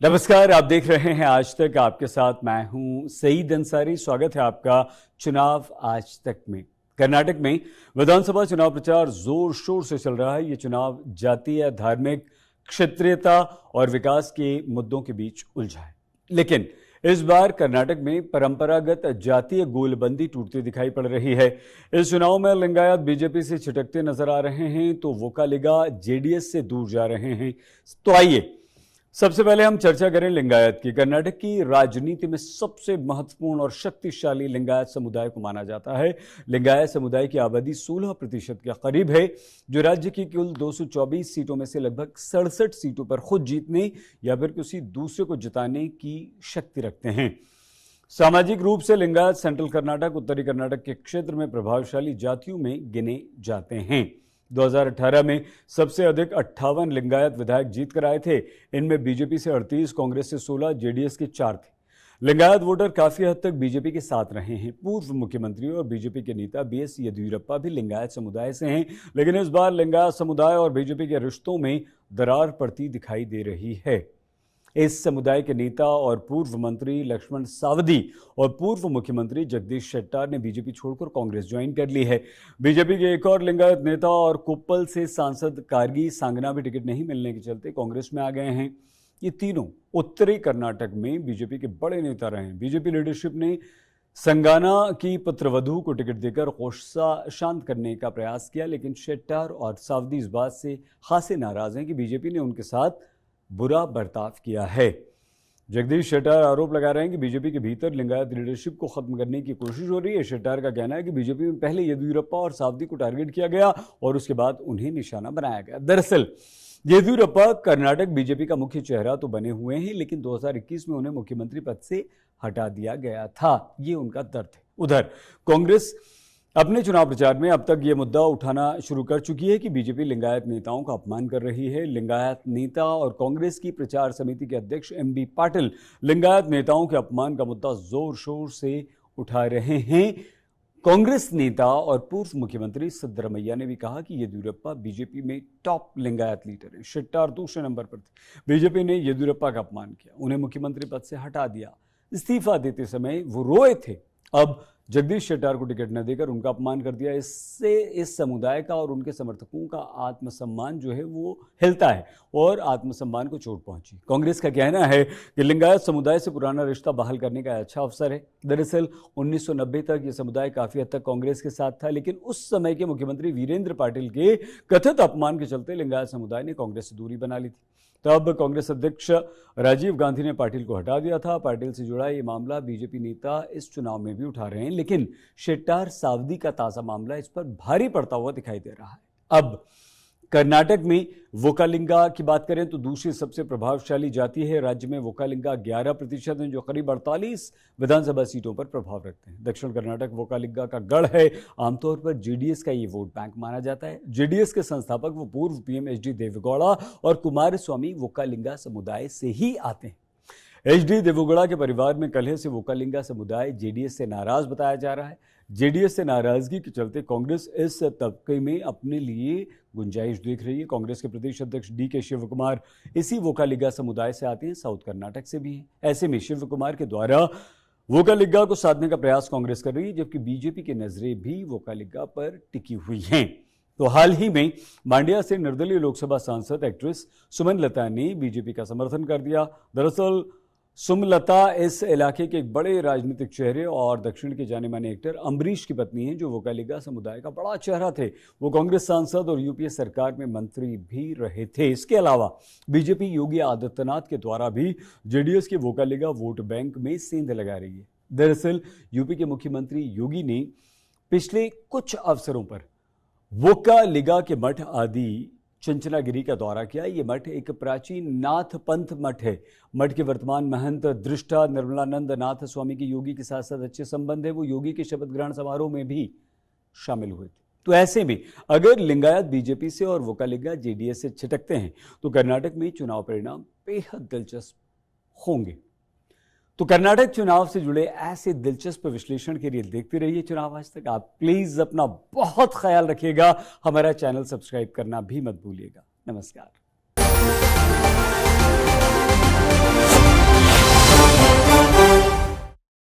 नमस्कार, आप देख रहे हैं आज तक। आपके साथ मैं हूं सईद अंसारी। स्वागत है आपका चुनाव आज तक में। कर्नाटक में विधानसभा चुनाव प्रचार जोर शोर से चल रहा है। ये चुनाव जातीय, धार्मिक, क्षेत्रीयता और विकास के मुद्दों के बीच उलझा है। लेकिन इस बार कर्नाटक में परंपरागत जातीय गोलबंदी टूटती दिखाई पड़ रही है। इस चुनाव में लिंगायत बीजेपी से छिटकते नजर आ रहे हैं तो वोकालिगा जेडीएस से दूर जा रहे हैं। तो आइए सबसे पहले हम चर्चा करें लिंगायत की। कर्नाटक की राजनीति में सबसे महत्वपूर्ण और शक्तिशाली लिंगायत समुदाय को माना जाता है। लिंगायत समुदाय की आबादी 16% के करीब है, जो राज्य की कुल 224 सीटों में से लगभग 67 सीटों पर खुद जीतने या फिर किसी दूसरे को जिताने की शक्ति रखते हैं। सामाजिक रूप से लिंगायत सेंट्रल कर्नाटक, उत्तरी कर्नाटक के क्षेत्र में प्रभावशाली जातियों में गिने जाते हैं। 2018 में सबसे अधिक 58 लिंगायत विधायक जीत कर आए थे। इनमें बीजेपी से 38, कांग्रेस से 16, जेडीएस के 4 थे। लिंगायत वोटर काफी हद तक बीजेपी के साथ रहे हैं। पूर्व मुख्यमंत्री और बीजेपी के नेता बीएस येदियुरप्पा भी लिंगायत समुदाय से हैं, लेकिन इस बार लिंगायत समुदाय और बीजेपी के रिश्तों में दरार पड़ती दिखाई दे रही है। इस समुदाय के नेता और पूर्व मंत्री लक्ष्मण सावदी और पूर्व मुख्यमंत्री जगदीश शेट्टार ने बीजेपी छोड़कर कांग्रेस ज्वाइन कर ली है। बीजेपी के एक और लिंगायत नेता और कोप्पल से सांसद कारगी सांगना भी टिकट नहीं मिलने के चलते कांग्रेस में आ गए हैं। ये तीनों उत्तरी कर्नाटक में बीजेपी के बड़े नेता रहे हैं। बीजेपी लीडरशिप ने संगाना की पुत्रवधू को टिकट देकर गुस्सा शांत करने का प्रयास किया, लेकिन शेट्टार और सावदी इस बात से खासे नाराज हैं कि बीजेपी ने उनके साथ बुरा बर्ताव किया है। जगदीश शेट्टार आरोप लगा रहे हैं कि बीजेपी के भीतर लिंगायत लीडरशिप को खत्म करने की कोशिश हो रही है। शेट्टार का कहना है कि बीजेपी में पहले येदियुरप्पा और सावदी को टारगेट किया गया और उसके बाद उन्हें निशाना बनाया गया। दरअसल येदियुरप्पा कर्नाटक बीजेपी का मुख्य चेहरा तो बने हुए हैं, लेकिन 2021 में उन्हें मुख्यमंत्री पद से हटा दिया गया था। ये उनका दर्द है। उधर कांग्रेस अपने चुनाव प्रचार में अब तक ये मुद्दा उठाना शुरू कर चुकी है कि बीजेपी लिंगायत नेताओं का अपमान कर रही है। लिंगायत नेता और कांग्रेस की प्रचार समिति के अध्यक्ष एमबी पाटिल लिंगायत नेताओं के अपमान का मुद्दा जोर शोर से उठा रहे हैं। कांग्रेस नेता और पूर्व मुख्यमंत्री सिद्धरमैया ने भी कहा कि येदियुरप्पा बीजेपी में टॉप लिंगायत लीडर है। शेट्टार दूसरे नंबर पर थे। बीजेपी ने येदियुरप्पा का अपमान किया, उन्हें मुख्यमंत्री पद से हटा दिया। इस्तीफा देते समय वो रोए थे। अब जगदीश शेट्टार को टिकट न देकर उनका अपमान कर दिया। इससे इस समुदाय का और उनके समर्थकों का आत्मसम्मान जो है वो हिलता है और आत्मसम्मान को चोट पहुंची। कांग्रेस का कहना है कि लिंगायत समुदाय से पुराना रिश्ता बहाल करने का अच्छा अवसर है। दरअसल 1990 तक ये समुदाय काफी हद तक कांग्रेस के साथ था, लेकिन उस समय के मुख्यमंत्री वीरेंद्र पाटिल के कथित अपमान के चलते लिंगायत समुदाय ने कांग्रेस से दूरी बना ली थी। तब कांग्रेस अध्यक्ष राजीव गांधी ने पाटिल को हटा दिया था। पाटिल से जुड़ा ये मामला बीजेपी नेता इस चुनाव में भी उठा रहे हैं, लेकिन शेट्टार सावदी का ताजा मामला इस पर भारी पड़ता हुआ दिखाई दे रहा है। अब कर्नाटक में वोकालिंगा की बात करें तो दूसरी सबसे प्रभावशाली जाति है। राज्य में वोकालिंगा 11% हैं, जो करीब 48 विधानसभा सीटों पर प्रभाव रखते हैं। दक्षिण कर्नाटक वोकालिंगा का गढ़ है। आमतौर पर जेडीएस का ये वोट बैंक माना जाता है। जेडीएस के संस्थापक वो पूर्व पीएम एचडी देवेगौड़ा और कुमारस्वामी वोकालिंगा समुदाय से ही आते हैं। एचडी देवेगौड़ा के परिवार में कलह से वोकालिंगा समुदाय जेडीएस से नाराज बताया जा रहा है। जेडीएस से नाराजगी के चलते कांग्रेस इस तबके में अपने लिए गुंजाइश देख रही है। कांग्रेस के प्रदेश अध्यक्ष डीके शिव कुमार इसी वोकालिंगा समुदाय से आते हैं, साउथ कर्नाटक से भी हैं। ऐसे में शिव कुमार के द्वारा वोकालिंगा को साधने का प्रयास कांग्रेस कर रही है, जबकि बीजेपी की नजरें भी वोकालिंगा पर टिकी हुई हैं। तो हाल ही में मांड्या से निर्दलीय लोकसभा सांसद एक्ट्रेस सुमनलता ने बीजेपी का समर्थन कर दिया। दरअसल सुमलता इस इलाके के एक बड़े राजनीतिक चेहरे और दक्षिण के जाने माने एक्टर अम्बरीश की पत्नी हैं, जो वोकालिंगा समुदाय का बड़ा चेहरा थे। वो कांग्रेस सांसद और यूपीए सरकार में मंत्री भी रहे थे। इसके अलावा बीजेपी योगी आदित्यनाथ के द्वारा भी जेडीएस के वोकालिंगा वोट बैंक में सेंध लगा रही है। दरअसल यूपी के मुख्यमंत्री योगी ने पिछले कुछ अवसरों पर वोकालिंगा के मठ आदि चंचलागिरी का दौरा किया। ये मठ एक प्राचीन नाथ पंथ मठ है। मठ के वर्तमान महंत दृष्टा निर्मलानंद नाथ स्वामी के योगी के साथ साथ अच्छे संबंध है। वो योगी के शपथ ग्रहण समारोह में भी शामिल हुए थे। तो ऐसे में अगर लिंगायत बीजेपी से और वोकालिंगा जेडीएस से छिटकते हैं तो कर्नाटक में चुनाव परिणाम बेहद दिलचस्प होंगे। तो कर्नाटक चुनाव से जुड़े ऐसे दिलचस्प विश्लेषण के लिए देखते रहिए चुनाव आज तक। आप प्लीज अपना बहुत ख्याल रखिएगा। हमारा चैनल सब्सक्राइब करना भी मत भूलिएगा। नमस्कार।